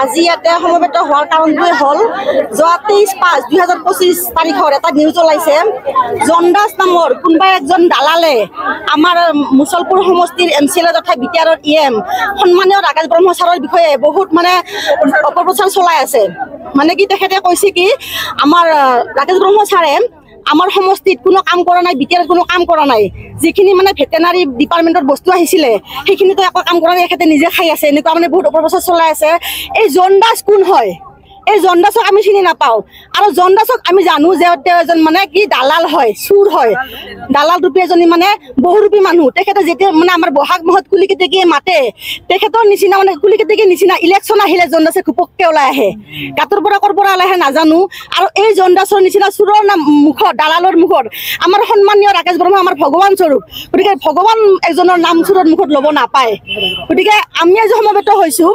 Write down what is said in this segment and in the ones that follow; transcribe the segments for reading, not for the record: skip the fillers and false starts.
আজি ইয়াতে সমবেত হওয়াৰ কাৰণটোই হল যোৱা 23/5/2025 তাৰিখেৰ এটা নিউজ ওলাইছে জন্দাস নামৰ কোনবা একজন দালালে আমাৰ মুছলপুৰ সমষ্টিৰ এমসিএল তথা বিটিআৰৰ ইএম সম্মানীয় ৰাকেশ ব্ৰহ্মচাৰৰ বিষয়ে বহুত মানে অপপ্ৰচাৰ চলাই আছে মানে কি তেখেতে কৈছে কি আমাৰ ৰাকেশ ব্ৰহ্মচাৰে আমাৰ সমষ্টিত কোনো কাম কৰা নাই বিটিআৰ কোনো কাম কৰা নাই যিখিনি মানে ভেটেনাৰি ডিপাৰ্টমেন্টৰ বস্তু আহিছিলে সেইখিনিতো একো কাম কৰা নাই এখেতে নিজে খাই আছে এনেকুৱা মানে বহুত অপপ্ৰচাৰ চলাই আছে এই জন্দাস কোন হয় এই জন্দাসক আমি চিনি নাপাও আৰু জন্দাসক আমি জানো যে এজন মানে কি দালাল হয় চুৰ হয় দালাল ৰূপী এজনী মানে বহুৰূপী মানুহ তেখেতে যেতিয়া মানে আমাৰ বহাগ মাহত কুলিকেতেকিয়ে মাতে তেখেতৰ নিচিনা মানে কুলিকেতেকি নিচিনা ইলেকশ্যন আহিলে জন্দাসে খুপককে ওলাই আহে গাঁতৰ পৰা কৰ পৰা ওলাই আহে নাজানো আৰু এই জন্দাসৰ নিচিনা চুৰৰ মুখত দালালৰ মুখত আমাৰ সন্মানীয় ৰাকেশ ব্ৰহ্ম আমাৰ ভগৱান স্বৰূপ গতিকে ভগৱান এজনৰ নাম চুৰৰ মুখত ল'ব নাপায় গতিকে আমি আজি সমবেত হৈছো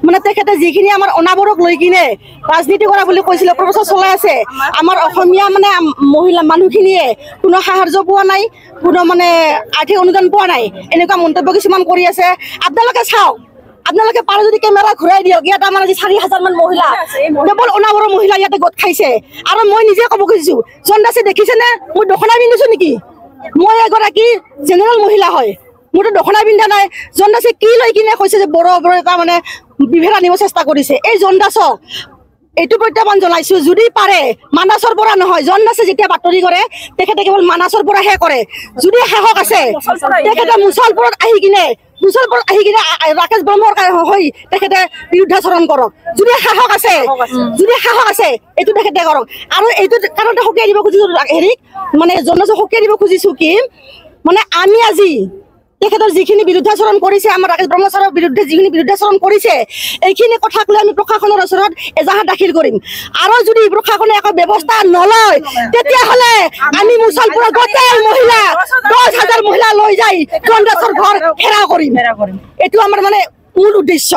মানে তেখেতে যিখিনি আমাৰ অনাবৰক লৈ কিনে ৰাজনীতি কৰা বলে কৈছিল প্ৰচাৰ চলাই আছে আমাৰ অসমীয়া মানে মহিলা মানুহখিনিয়ে কোনো সাহায্য পোৱা নাই কোনো মানে আৰ্থিক অনুদান পোৱা নাই এনেকুৱা মন্তব্য কিছুমান কৰি আছে আপোনালোকে চাওক আপোনালোকে পাৰে যদি কেমেৰা ঘূৰাই দিয়ক ইয়াত আমাৰ আজি 4,000 মান মহিলা কেৱল অনাবৰ মহিলা ইয়াতে গোট খাইছে আৰু মই নিজে ক'ব খুজিছো জন্দাসে দেখিছেনে মই দখনা পিন্ধিছো নেকি মই এগৰাকী জেনেৰেল মহিলা হয় মোৰতো দখনা পিন্ধা নাই জন্দাসে কি লৈ কিনে কৈছে যে বড় বড় এটা মানে বিভেদ আনিব চেষ্টা কৰিছে এই জন্দাসক এইটো প্ৰত্যাহ্বান জনাইছো যদি পাৰে মানাসৰ পৰা নহয় জন্দাসে যেতিয়া বাতৰি কৰে তেখেতে কেৱল মানাসৰ পৰাহে কৰে যদি সাহস আছে তেখেতে মুছলপুৰত আহি কিনে ৰাকেশ ব্ৰহ্মৰ হৈ তেখেতে বিৰুদ্ধাচৰণ কৰক যদি সাহস আছে এইটো তেখেতে কৰক আৰু এইটো কাৰণতে সকিয়াই দিব খুজিছো হেৰিক মানে জন্দাসক সকিয়াই দিব খুজিছো কি মানে আমি আজি তেখেতৰ যিখিনি বিৰুদ্ধাচৰণ কৰিছে আমাৰ ৰাকেশ ব্ৰহ্মচাৰৰ বিৰুদ্ধে যিখিনি বিৰুদ্ধাচৰণ কৰিছে এইখিনি কথাক লৈ আমি প্ৰশাসনৰ ওচৰত এজাহাৰ দাখিল কৰিম আৰু যদি প্ৰশাসনে একো ব্যৱস্থা নলয় তেতিয়াহ'লে আমি মুছলপুৰৰ গোটেই মহিলা 10,000 মহিলা লৈ যাই জন্দাসৰ ঘৰ ঘেৰাও কৰিম এইটো আমাৰ মানে মূল উদ্দেশ্য